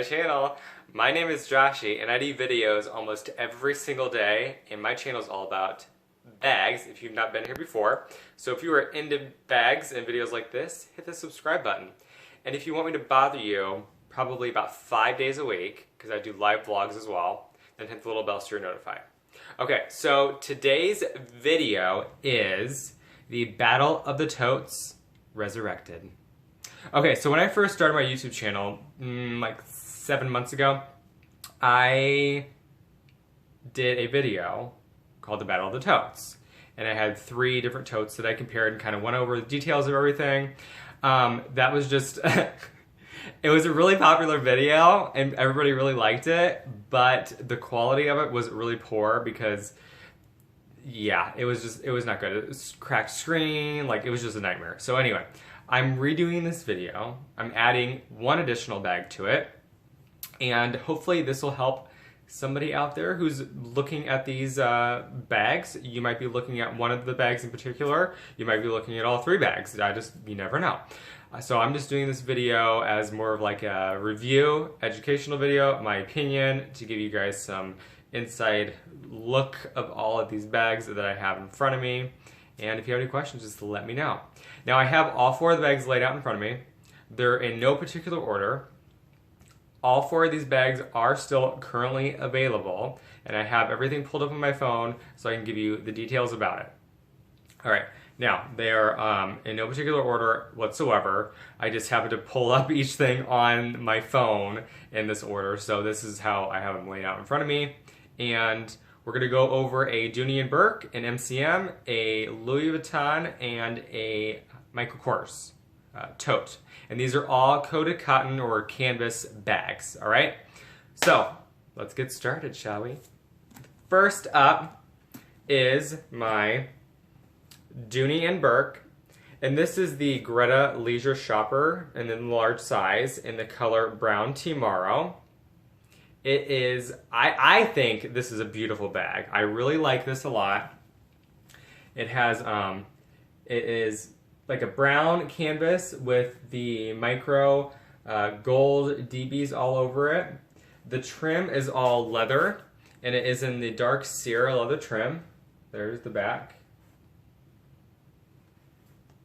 channel. My name is Joshie and I do videos almost every single day, and my channel is all about bags if you've not been here before. So if you are into bags and videos like this, hit the subscribe button. And if you want me to bother you probably about 5 days a week, because I do live vlogs as well, then hit the little bell so you're notified. Okay, so today's video is the Battle of the Totes Resurrected. Okay, so when I first started my YouTube channel, like 7 months ago, I did a video called the Battle of the Totes. And I had 3 different totes that I compared and kind of went over the details of everything. That was just, it was a really popular video and everybody really liked it, but the quality of it was really poor because, yeah, it was not good. It was cracked screen, like it was just a nightmare. So anyway, I'm redoing this video. I'm adding one additional bag to it, and hopefully this will help somebody out there who's looking at these bags. You might be looking at one of the bags in particular. You might be looking at all 3 bags. You never know. So I'm just doing this video as more of like a review, educational video, my opinion, to give you guys some inside look of all of these bags that I have in front of me. And if you have any questions, just let me know. Now I have all 4 of the bags laid out in front of me. They're in no particular order. All 4 of these bags are still currently available, and I have everything pulled up on my phone so I can give you the details about it. Alright, now they are in no particular order whatsoever. I just happened to pull up each thing on my phone in this order, so this is how I have them laid out in front of me. And we're going to go over a Dooney & Bourke, an MCM, a Louis Vuitton, and a Michael Kors tote. And these are all coated cotton or canvas bags, all right? So, let's get started, shall we? First up is my Dooney & Bourke, and this is the Gretta Leisure Shopper, and in the large size, in the color Brown Tomorrow. It is, I think this is a beautiful bag. I really like this a lot. It has, it is like a brown canvas with the micro gold DBs all over it. The trim is all leather, and it is in the dark Sierra leather trim. There's the back.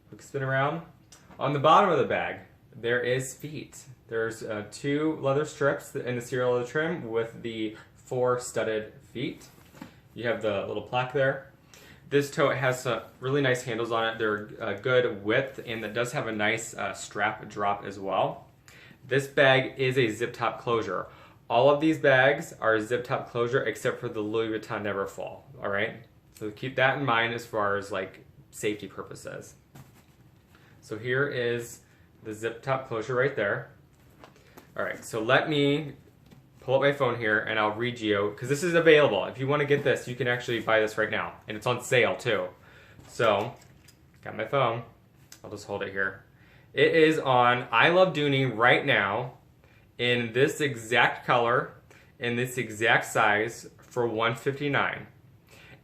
Quick spin around. On the bottom of the bag, there is feet. There's 2 leather strips in the Sierra leather trim with the 4 studded feet. You have the little plaque there. This tote has some really nice handles on it. They're a good width, and it does have a nice strap drop as well. This bag is a zip top closure. All of these bags are zip top closure except for the Louis Vuitton Neverfull, all right? So keep that in mind as far as like safety purposes. So here is the zip top closure right there. All right, so let me pull up my phone here and I'll read you, because this is available. If you want to get this, you can actually buy this right now, and it's on sale too. So, got my phone. I'll just hold it here. It is on I Love Dooney right now in this exact color, in this exact size for $159.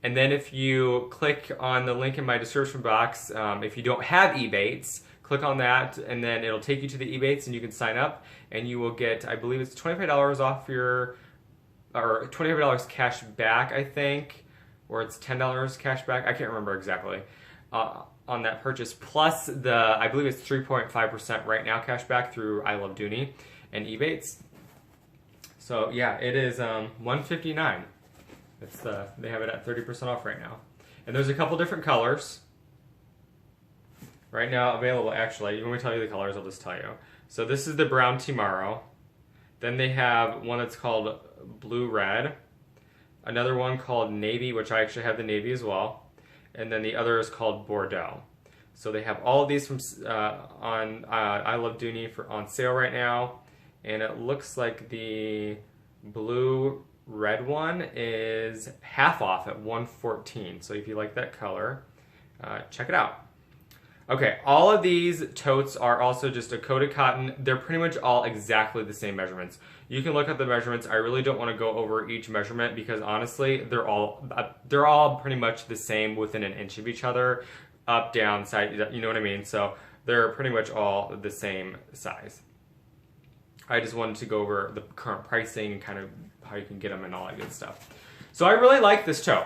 And then if you click on the link in my description box, if you don't have Ebates, click on that, and then it'll take you to the Ebates, and you can sign up, and you will get, I believe it's $25 off your, or $25 cash back, I think, or it's $10 cash back. I can't remember exactly on that purchase. Plus the, I believe it's 3.5% right now cash back through I Love Dooney and Ebates. So yeah, it is $159. It's they have it at 30% off right now, and there's a couple different colors. Right now available, actually. You want me to tell you the colors? I'll just tell you. So this is the Brown Tomorrow. Then they have one that's called Blue Red. Another one called Navy, which I actually have the Navy as well. And then the other is called Bordeaux. So they have all of these from on I Love Dooney on sale right now. And it looks like the Blue Red one is half off at $114. So if you like that color, check it out. Okay, all of these totes are also just a coated cotton. They're pretty much all exactly the same measurements. You can look at the measurements. I really don't want to go over each measurement because honestly, they're all pretty much the same within an inch of each other, up, down, side, you know what I mean? So they're pretty much all the same size. I just wanted to go over the current pricing and kind of how you can get them and all that good stuff. So I really like this tote.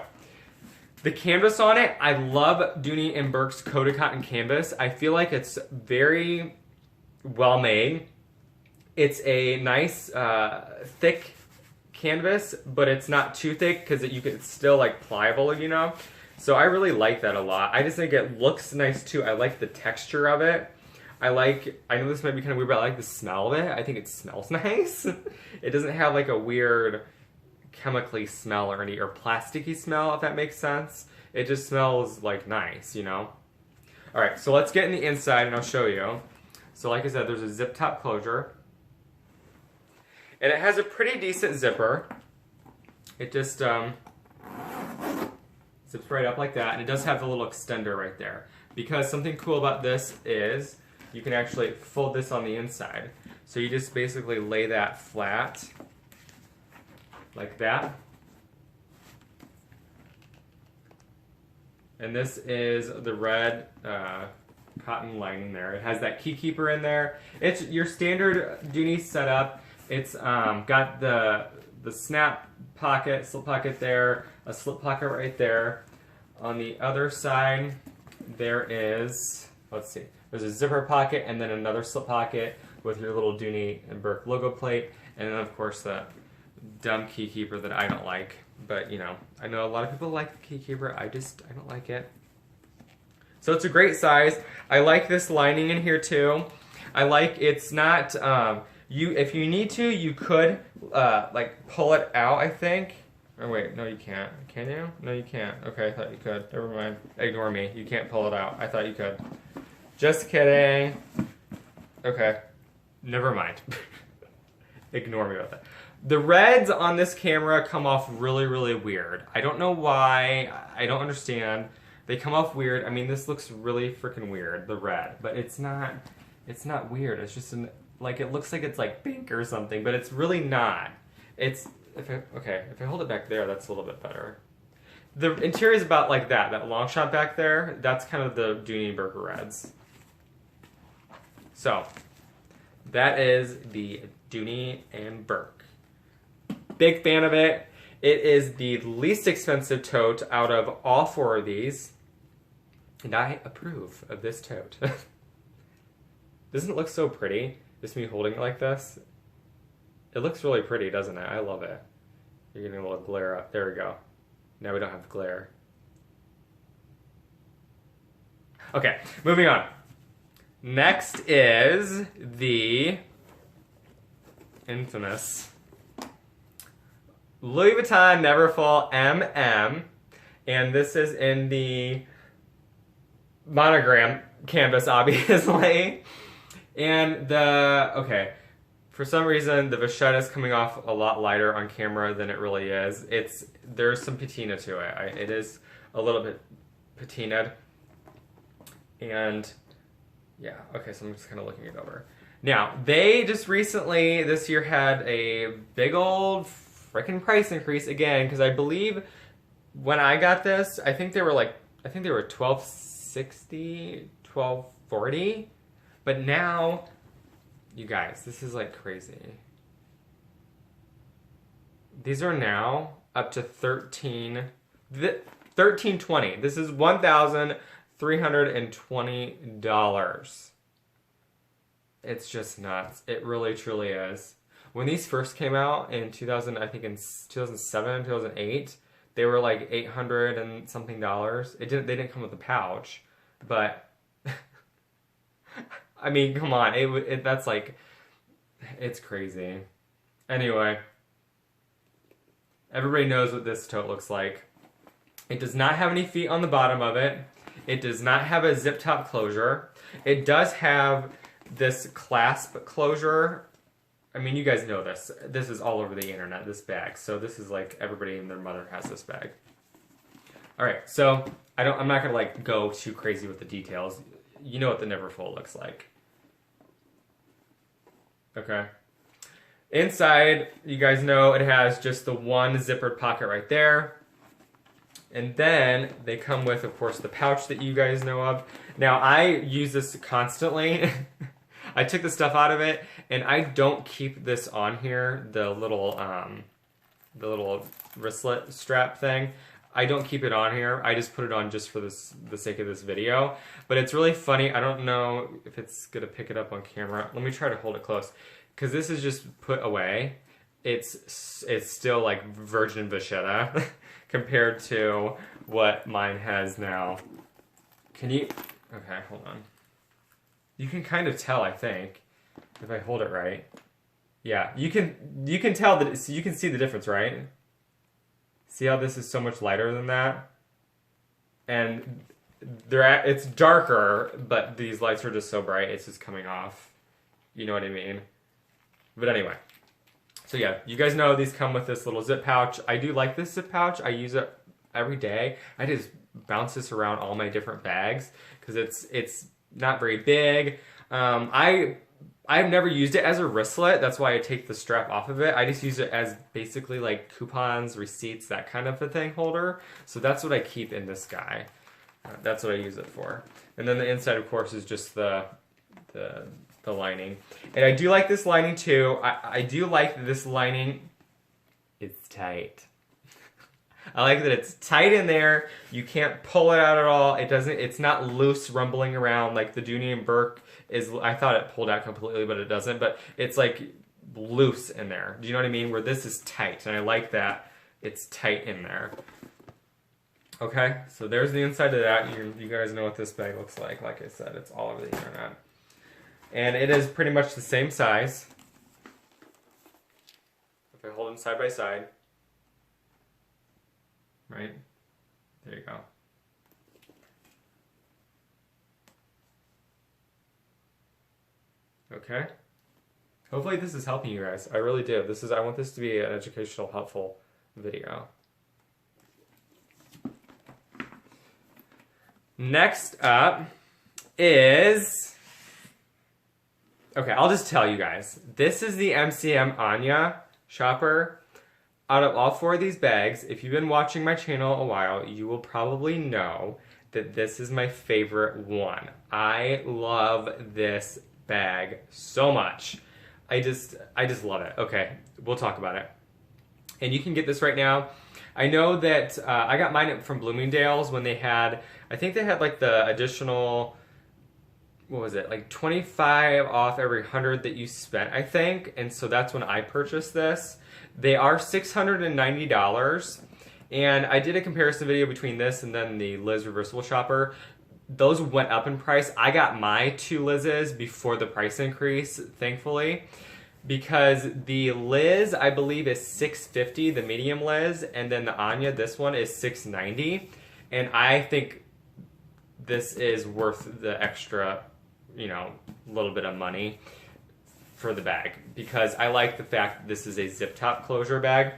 The canvas on it, I love Dooney & Bourke's coated cotton canvas. I feel like it's very well made. It's a nice thick canvas, but it's not too thick because it's still like pliable, you know? So I really like that a lot. I just think it looks nice too. I like the texture of it. I know this might be kind of weird, but I like the smell of it. I think it smells nice. It doesn't have like a weird chemically smell or plasticky smell, if that makes sense. It just smells like nice, you know? All right, so let's get in the inside and I'll show you. So like I said, there's a zip top closure. And it has a pretty decent zipper. It just zips right up like that, and it does have the little extender right there. Because something cool about this is you can actually fold this on the inside. So you just basically lay that flat like that. And this is the red cotton lining there. It has that key keeper in there. It's your standard Dooney setup. It's got the snap pocket, slip pocket there, a slip pocket right there. On the other side, there is, let's see, there's a zipper pocket and then another slip pocket with your little Dooney & Bourke logo plate. And then of course the dumb key keeper that I don't like. But you know, I know a lot of people like the key keeper. I don't like it. So it's a great size. I like this lining in here too. I like it's not, if you need to, you could like pull it out, I think. Oh wait, no you can't. Can you? No you can't. Okay, I thought you could. Never mind. Ignore me. You can't pull it out. I thought you could. Just kidding. Okay. Never mind. Ignore me about that. The reds on this camera come off really, really weird. I don't know why. I don't understand. They come off weird. I mean, this looks really freaking weird, the red. But it's not weird. It's just like it looks like it's like pink or something, but it's really not. If I hold it back there, that's a little bit better. The interior is about like that long shot back there. That's kind of the Dooney & Bourke reds. So that is the Dooney & Bourke. Big fan of it. It is the least expensive tote out of all four of these. And I approve of this tote. Doesn't it look so pretty? Just me holding it like this. It looks really pretty, doesn't it? I love it. You're getting a little glare up. There we go. Now we don't have glare. Okay, moving on. Next is the infamous Louis Vuitton Neverfull MM, and this is in the monogram canvas, obviously. And for some reason, the vachetta is coming off a lot lighter on camera than it really is. There's some patina to it. It is a little bit patinaed. And yeah, okay, so I'm just kind of looking it over. Now, they just recently, this year, had a big old freaking price increase again, because I believe when I got this, I think they were $12.60, $12.40, but now, you guys, this is like crazy. These are now up to $13.20. This is $1,320. It's just nuts. It really, truly is. When these first came out in 2007, 2008, they were like $800 and something dollars. They didn't come with a pouch, but I mean, come on, that's like, it's crazy. Anyway, everybody knows what this tote looks like. It does not have any feet on the bottom of it. It does not have a zip top closure. It does have this clasp closure. I mean, you guys know this. This is all over the internet, this bag. So this is like everybody and their mother has this bag. All right, so I'm not gonna like go too crazy with the details. You know what the Neverfull looks like. Okay. Inside, you guys know it has just the one zippered pocket right there. And then they come with, of course, the pouch that you guys know of. Now, I use this constantly. I took the stuff out of it, and I don't keep this on here, the little wristlet strap thing. I don't keep it on here. I just put it on just for the sake of this video. But it's really funny. I don't know if it's going to pick it up on camera. Let me try to hold it close. Because this is just put away. It's still like virgin vachetta compared to what mine has now. Can you... Okay, hold on. You can kind of tell, I think, if I hold it right. Yeah, you can tell that you can see the difference, right? See how this is so much lighter than that? And it's darker, but these lights are just so bright, it's just coming off. You know what I mean? But anyway. So yeah, you guys know these come with this little zip pouch. I do like this zip pouch. I use it every day. I just bounce this around all my different bags because it's not very big. I've never used it as a wristlet. That's why I take the strap off of it. I just use it as basically like coupons, receipts, that kind of a thing holder. So that's what I keep in this guy. That's what I use it for. And then the inside, of course, is just the lining. And I do like this lining too. I do like that this lining is tight. I like that it's tight in there. You can't pull it out at all. It's not loose rumbling around like the Dooney and Burke is. I thought it pulled out completely, but it doesn't. But it's like loose in there. Do you know what I mean? Where this is tight, and I like that it's tight in there. Okay, so there's the inside of that. You guys know what this bag looks like. Like I said, it's all over the internet. And it is pretty much the same size. If I hold them side by side. Right? There you go. Okay. Hopefully this is helping you guys. I really do. I want this to be an educational, helpful video. Next up is... Okay, I'll just tell you guys. This is the Mcm Anja Shopper. Out of all four of these bags, if you've been watching my channel a while, you will probably know that this is my favorite one. I love this bag so much. I just love it. Okay, we'll talk about it. And you can get this right now. I know that I got mine from Bloomingdale's when they had, I think they had like the additional, what was it, like 25 off every 100 that you spent, I think. And so that's when I purchased this. They are $690. And I did a comparison video between this and then the Liz reversible shopper. Those went up in price. I got my two Liz's before the price increase, thankfully. Because the Liz, I believe, is $650, the medium Liz, and then the Anja, this one, is $690. And I think this is worth the extra, you know, little bit of money for the bag. Because I like the fact that this is a zip top closure bag.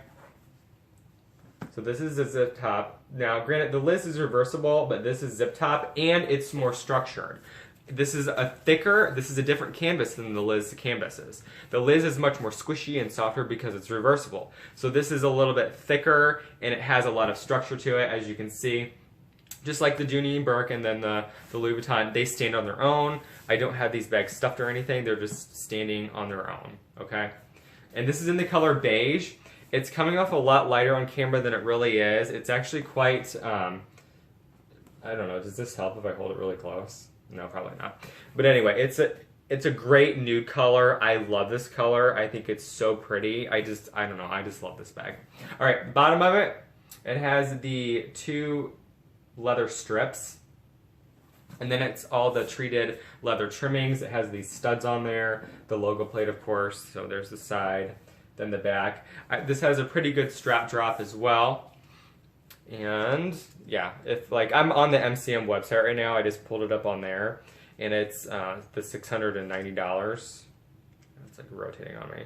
So this is a zip top. Now, granted, the Liz is reversible, but this is zip top, and it's more structured. This is a different canvas than the Liz canvases. The Liz is much more squishy and softer because it's reversible. So this is a little bit thicker, and it has a lot of structure to it, as you can see. Just like the Dooney and Burke and then the Louis Vuitton, they stand on their own. I don't have these bags stuffed or anything. They're just standing on their own, okay? And this is in the color beige. It's coming off a lot lighter on camera than it really is. It's actually quite, I don't know, does this help if I hold it really close? No, probably not. But anyway, it's a great nude color. I love this color. I think it's so pretty. I don't know, I just love this bag. All right, bottom of it, it has the two leather strips. And then it's all the treated leather trimmings. It has these studs on there. The logo plate, of course. So there's the side, then the back. This has a pretty good strap drop as well. And yeah, if like I'm on the MCM website right now, I just pulled it up on there, and it's the $690. It's like rotating on me.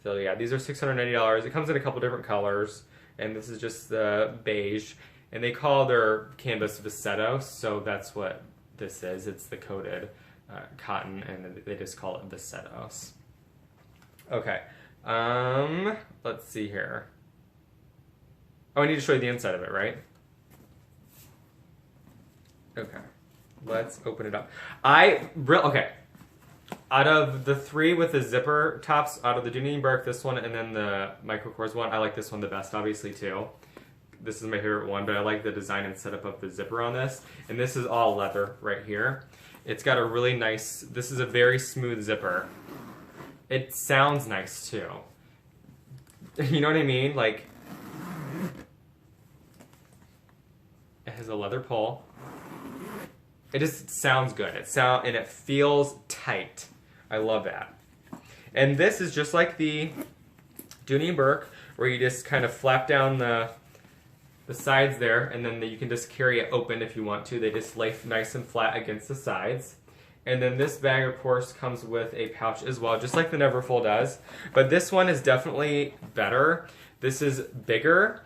So yeah, these are $690. It comes in a couple different colors, and this is just the beige. And they call their canvas Vacetto, so that's what this is. It's the coated cotton, and they just call it Vacettos. Okay, let's see here. Oh, I need to show you the inside of it, right? Okay, let's open it up. Okay, Out of the three with the zipper tops, out of the Dooney & Bourke, this one, and then the Michael Kors one, I like this one the best, obviously, too. This is my favorite one, but I like the design and setup of the zipper on this. And this is all leather right here. It's got a really nice, this is a very smooth zipper. It sounds nice, too. You know what I mean? Like, it has a leather pull. It just sounds good. And it feels tight. I love that. And this is just like the Dooney & Bourke, where you just kind of flap down the sides there, and then you can just carry it open if you want to. They just lay nice and flat against the sides. And then this bag, of course, comes with a pouch as well, just like the Neverfull does. But this one is definitely better. This is bigger,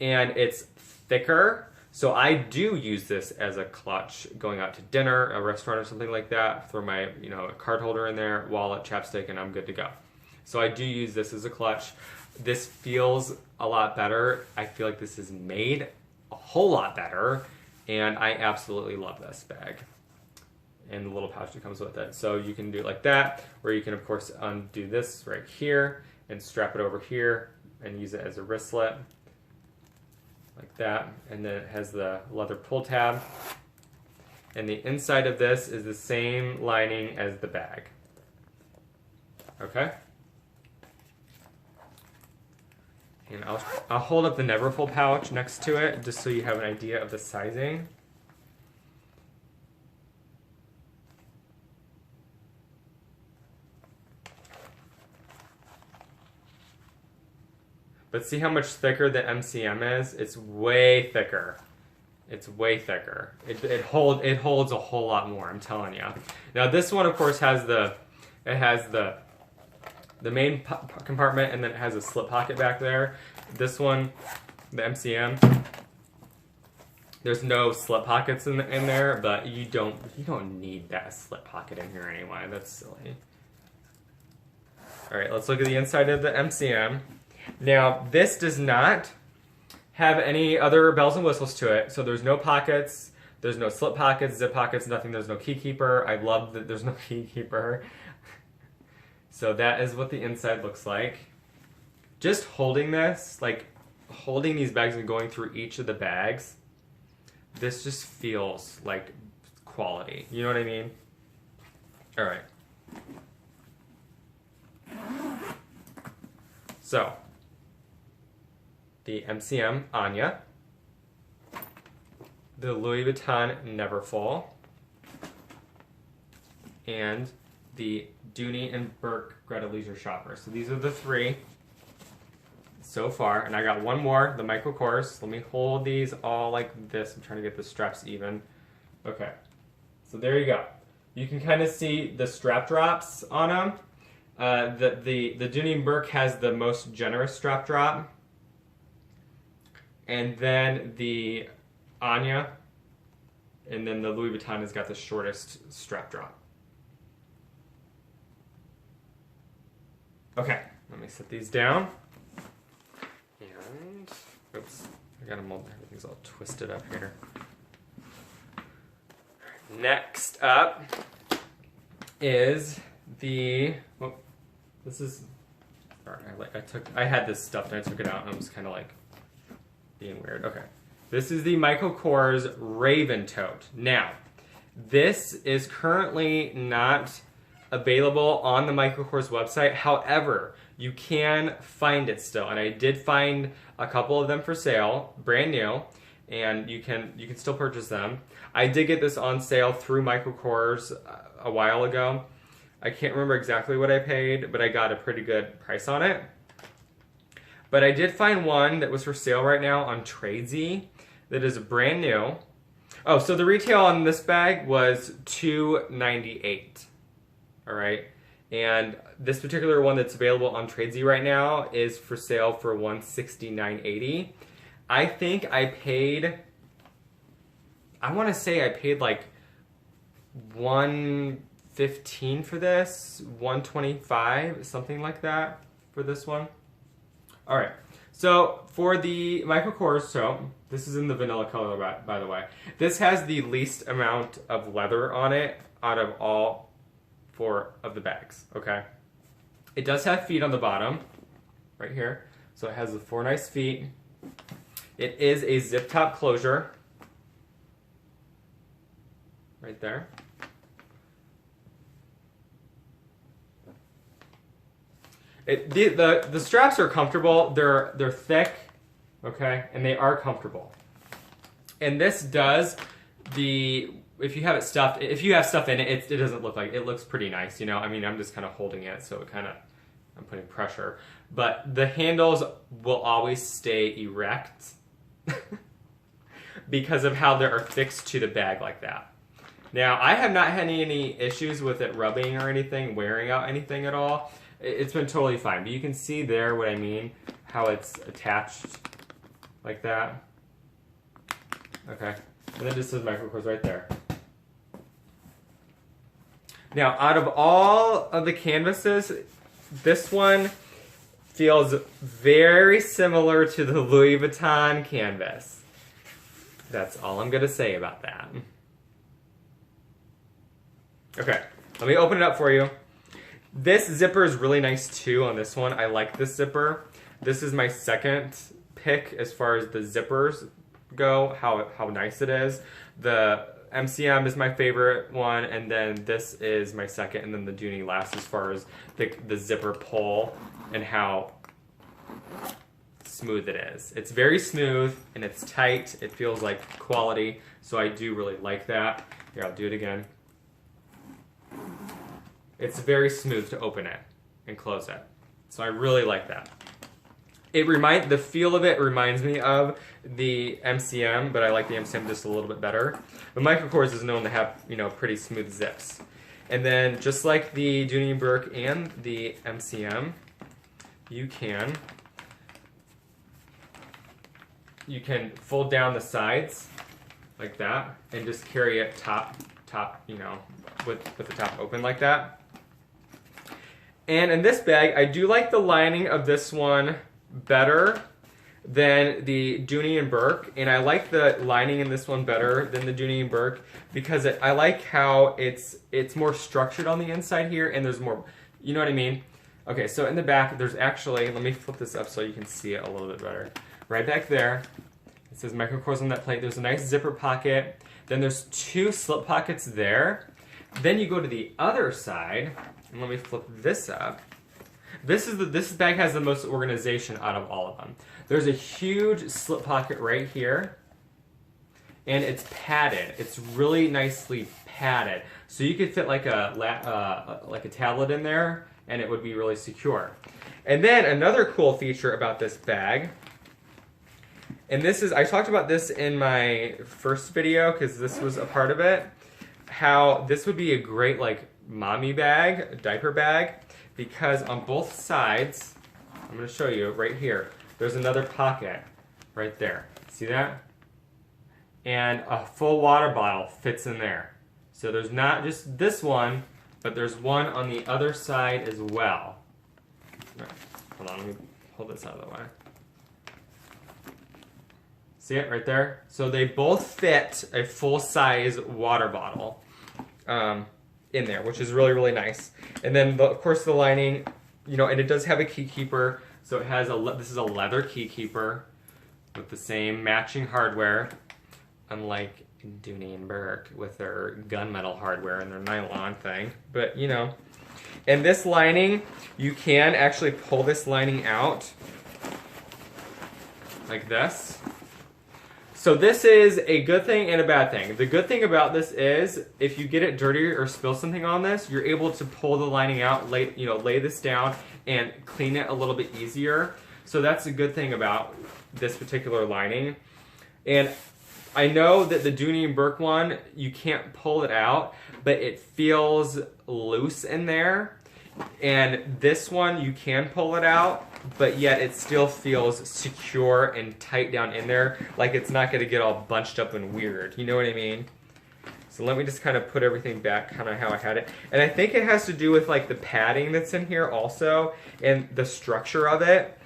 and it's thicker. So I do use this as a clutch going out to dinner, a restaurant or something like that. Throw my, a card holder in there, wallet, chapstick, and I'm good to go. So I do use this as a clutch. This feels a lot better. I feel like this is made a whole lot better, and I absolutely love this bag. And the little pouch that comes with it. So you can do it like that, or you can, of course, undo this right here and strap it over here and use it as a wristlet. Like that, and then it has the leather pull tab, and the inside of this is the same lining as the bag. Okay, and I'll hold up the Neverfull pouch next to it just so you have an idea of the sizing. But see how much thicker the MCM is? It's way thicker. It's way thicker. It holds a whole lot more, I'm telling you. Now this one, of course, has the main compartment, and then it has a slip pocket back there. This one, the MCM, there's no slip pockets in there, but you don't need that slip pocket in here anyway. That's silly. All right, let's look at the inside of the MCM. Now, this does not have any other bells and whistles to it, so there's no pockets, there's no slip pockets, zip pockets, nothing, there's no key keeper. I love that there's no key keeper. So that is what the inside looks like. Just holding this, like holding these bags and going through each of the bags, this just feels like quality. You know what I mean? All right. So, the Mcm Anja, the Louis Vuitton Neverfull, and the Dooney & Bourke Gretta Leisure Shopper. So these are the three so far, and I got one more, the Michael Kors. Let me hold these all like this. I'm trying to get the straps even. Okay, so there you go. You can kind of see the strap drops on them. The Dooney & Bourke has the most generous strap drop. And then the Anja, and then the Louis Vuitton has got the shortest strap drop. Okay, let me set these down. And, oops, I got them all, everything's all twisted up here. Next up is the, oh, this is, sorry, I had this stuffed and I took it out and I was kind of like being weird. Okay, this is the Michael Kors Raven Tote. Now, this is currently not available on the Michael Kors website. However, you can find it still, and I did find a couple of them for sale, brand new, and you can still purchase them. I did get this on sale through Michael Kors a while ago. I can't remember exactly what I paid, but I got a pretty good price on it. But I did find one that was for sale right now on Tradesy that is brand new. Oh, so the retail on this bag was $298. All right, and this particular one that's available on Tradesy right now is for sale for $169.80. I think I paid, I want to say I paid like $115 for this, $125, something like that for this one. All right, so for the Michael Kors tote, this is in the vanilla color, by the way. This has the least amount of leather on it out of all of the bags, okay? It does have feet on the bottom, right here. So it has the 4 nice feet. It is a zip top closure, right there. The straps are comfortable. They're thick, okay, and they are comfortable. And this does if you have stuff in it, it doesn't look like it looks pretty nice, you know. I mean, I'm just kind of holding it, so it I'm putting pressure. But the handles will always stay erect because of how they are fixed to the bag like that. Now, I have not had any issues with it rubbing or anything, wearing out anything at all. It's been totally fine. But you can see there what I mean, how it's attached like that. Okay. And then just says micro cords right there. Now, out of all of the canvases, this one feels very similar to the Louis Vuitton canvas. That's all I'm going to say about that. Okay, let me open it up for you. This zipper is really nice too on this one. I like this zipper. This is my second pick as far as the zippers go, how nice it is. The MCM is my favorite one, and then this is my second, and then the Dooney last as far as the zipper pull and how smooth it is. It's very smooth and it's tight. It feels like quality, so I do really like that. Here, I'll do it again. It's very smooth to open it and close it, so I really like that. The feel of it reminds me of the MCM, but I like the MCM just a little bit better. The microcords is known to have, you know, pretty smooth zips. And then just like the Dooney & Bourke and the MCM, you can fold down the sides like that and just carry it top, you know, with the top open like that. And in this bag, I do like the lining of this one better than the Dooney & Bourke, and I like the lining in this one better than the Dooney & Bourke because I like how it's more structured on the inside here, and there's more, you know what I mean? Okay, so in the back, there's actually, let me flip this up so you can see it a little bit better. Right back there, it says microcords on that plate. There's a nice zipper pocket. Then there's 2 slip pockets there. Then you go to the other side, and let me flip this up. This bag has the most organization out of all of them. There's a huge slip pocket right here, and it's padded. It's really nicely padded, so you could fit like a tablet in there, and it would be really secure. And then another cool feature about this bag, and I talked about this in my first video because this was a part of it, how this would be a great like mommy bag, a diaper bag, because on both sides, I'm going to show you right here, there's another pocket right there. See that? And a full water bottle fits in there. So there's not just this one, but there's one on the other side as well. Right. Hold on, let me hold this out of the way. See it right there? So they both fit a full-size water bottle in there, which is really, really nice. And then, of course, the lining, you know, and it does have a key keeper. So it has this is a leather key keeper with the same matching hardware, unlike Dooney & Bourke with their gunmetal hardware and their nylon thing. But, you know, and this lining, you can actually pull this lining out like this. So this is a good thing and a bad thing. The good thing about this is if you get it dirty or spill something on this, you're able to pull the lining out, lay this down and clean it a little bit easier. So that's a good thing about this particular lining. And I know that the Dooney & Bourke one, you can't pull it out, but it feels loose in there. And this one, you can pull it out, but yet it still feels secure and tight down in there, like it's not going to get all bunched up and weird. You know what I mean? So let me just kind of put everything back kind of how I had it. And I think it has to do with like the padding that's in here also, and the structure of it.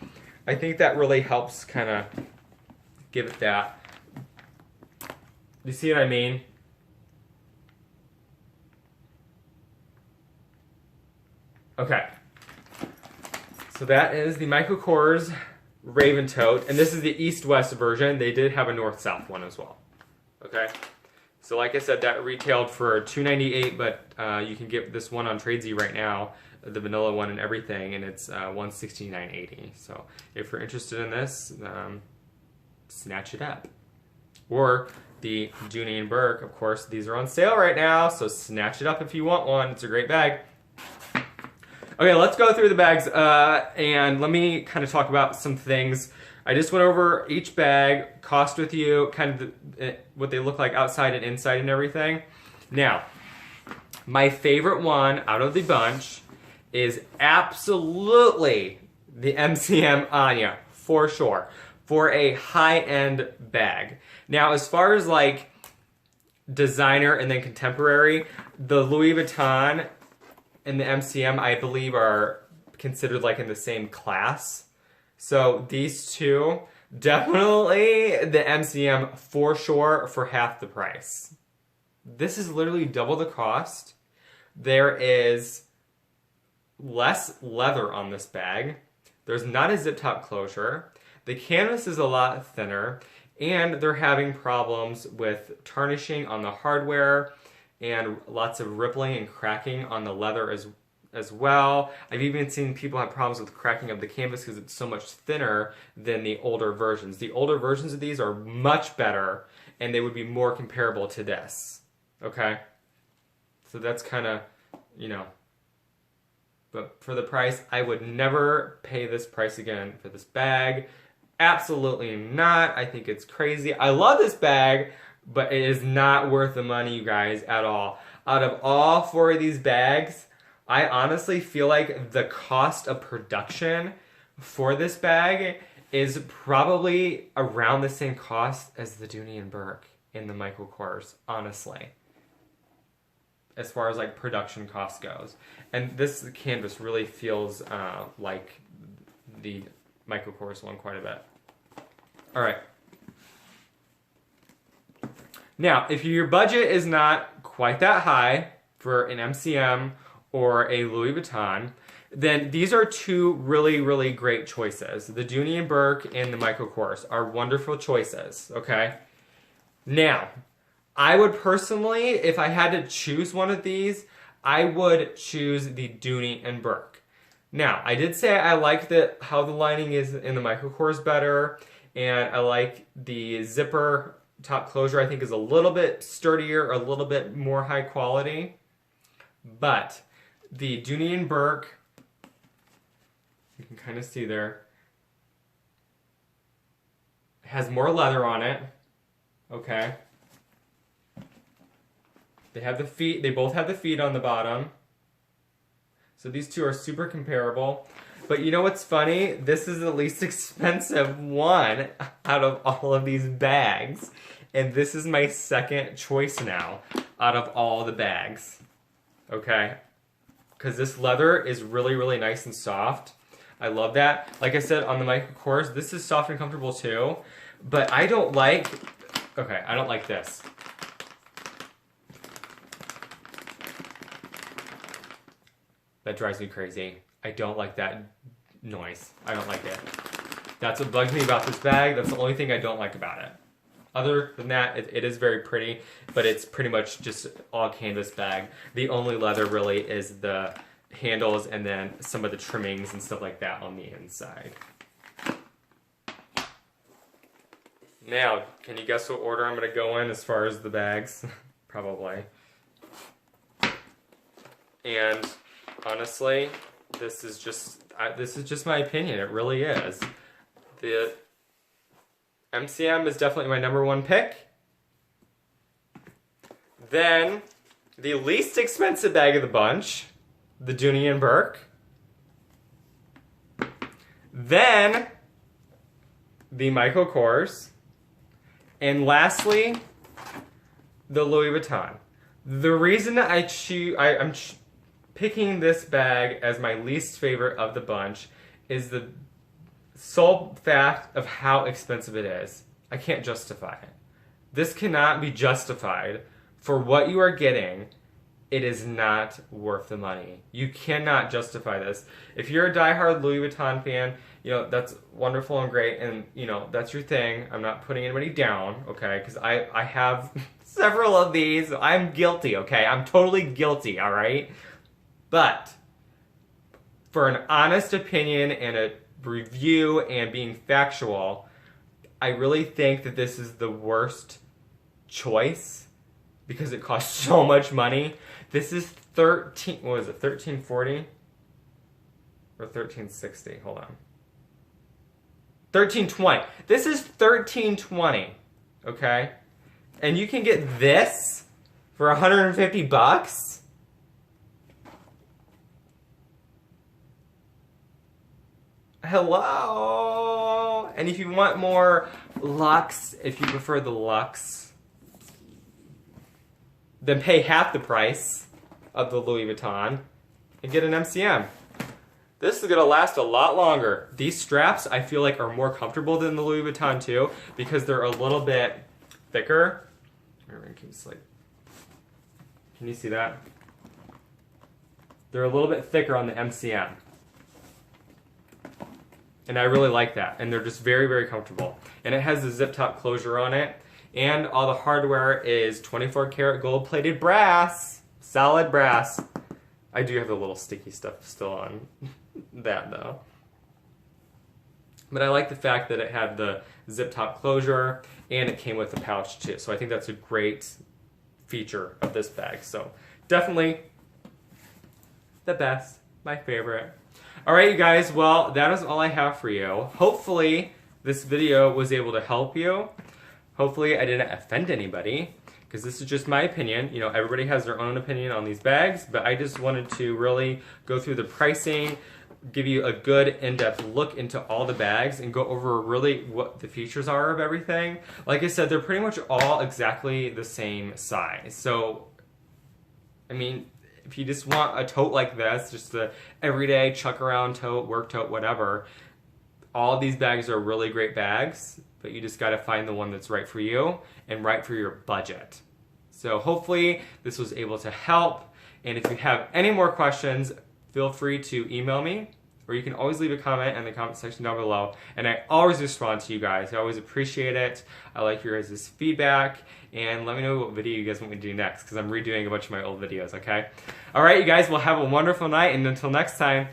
I think that really helps kind of give it that. You see what I mean? Okay. So that is the Michael Kors Raven Tote, and this is the East-West version. They did have a North-South one as well. Okay. So like I said, that retailed for $298, but you can get this one on Tradesy right now, the vanilla one and everything, and it's $169.80. So if you're interested in this, snatch it up. Or the Dooney & Bourke, of course, these are on sale right now, so snatch it up if you want one. It's a great bag. Okay, let's go through the bags, and let me kind of talk about some things. I just went over each bag, cost with you, kind of what they look like outside and inside and everything. Now, my favorite one out of the bunch is absolutely the Mcm Anja, for sure, for a high-end bag. Now, as far as like designer and then contemporary, the Louis Vuitton and the Mcm, I believe, are considered like in the same class. So these two, definitely the Mcm for sure for half the price. This is literally double the cost. There is less leather on this bag. There's not a zip top closure. The canvas is a lot thinner, and they're having problems with tarnishing on the hardware and lots of rippling and cracking on the leather as well. I've even seen people have problems with cracking of the canvas because it's so much thinner than the older versions. The older versions of these are much better, and they would be more comparable to this. Okay? So that's kind of, you know. But for the price, I would never pay this price again for this bag. Absolutely not. I think it's crazy. I love this bag, but it is not worth the money, you guys, at all. Out of all four of these bags, I honestly feel like the cost of production for this bag is probably around the same cost as the Dooney & Bourke and the Michael Kors, honestly. As far as like production cost goes. And this canvas really feels like the Michael Kors one quite a bit. Alright. Now, if your budget is not quite that high for an MCM or a Louis Vuitton, then these are two really, really great choices. The Dooney & Bourke and the Michael Kors are wonderful choices, okay? Now, I would personally, if I had to choose one of these, I would choose the Dooney & Bourke. Now, I did say I like how the lining is in the Michael Kors better, and I like the zipper top closure. I think is a little bit sturdier, a little bit more high quality. But the Dooney & Bourke, you can kind of see there, has more leather on it. Okay. They have the feet, they both have the feet on the bottom. So these two are super comparable. But you know what's funny? This is the least expensive one out of all of these bags. And this is my second choice now out of all the bags. Okay? Because this leather is really, really nice and soft. I love that. Like I said, on the Michael Kors, this is soft and comfortable too. But I don't like... Okay, I don't like this. That drives me crazy. I don't like that noise. I don't like it. That's what bugs me about this bag. That's the only thing I don't like about it. Other than that, it is very pretty, but it's pretty much just all canvas bag. The only leather really is the handles and then some of the trimmings and stuff like that on the inside. Now, can you guess what order I'm going to go in as far as the bags? Probably. And honestly, this is just my opinion. It really is. The MCM is definitely my #1 pick. Then, the least expensive bag of the bunch, the Dooney & Bourke. Then, the Michael Kors. And lastly, the Louis Vuitton. The reason I'm picking this bag as my least favorite of the bunch is the sole fact of how expensive it is. I can't justify it. This cannot be justified for what you are getting it is not worth the money. You cannot justify this. If you're a diehard Louis Vuitton fan, you know, that's wonderful and great, and, you know, that's your thing. I'm not putting anybody down, okay? Because I have several of these. I'm guilty, okay? I'm totally guilty, all right? But for an honest opinion and a review and being factual, I really think that this is the worst choice because it costs so much money. This is what was it, 1340 or 1360? Hold on. 1320. This is 1320, okay? And you can get this for 150 bucks? Hello? And if you want more luxe, if you prefer the luxe, then pay half the price of the Louis Vuitton and get an MCM. This is going to last a lot longer. These straps, I feel like, are more comfortable than the Louis Vuitton too, because they're a little bit thicker. Can you see that? They're a little bit thicker on the MCM. And I really like that. And they're just very, very comfortable. And it has the zip top closure on it. And all the hardware is 24 karat gold plated brass. Solid brass. I do have the little sticky stuff still on that though. But I like the fact that it had the zip top closure and it came with a pouch too. So I think that's a great feature of this bag. So definitely the best, my favorite. All right, you guys, well, that is all I have for you. Hopefully this video was able to help you. Hopefully I didn't offend anybody, because this is just my opinion. You know, everybody has their own opinion on these bags, but I just wanted to really go through the pricing, give you a good in-depth look into all the bags, and go over really what the features are of everything. Like I said, they're pretty much all exactly the same size. So, I mean, if you just want a tote like this, just the everyday chuck around tote, work tote, whatever, all of these bags are really great bags, but you just got to find the one that's right for you and right for your budget. So hopefully this was able to help. And if you have any more questions, feel free to email me, or you can always leave a comment in the comment section down below. And I always respond to you guys. I always appreciate it. I like your guys' feedback. And let me know what video you guys want me to do next, because I'm redoing a bunch of my old videos, okay? All right, you guys, well, have a wonderful night. And until next time,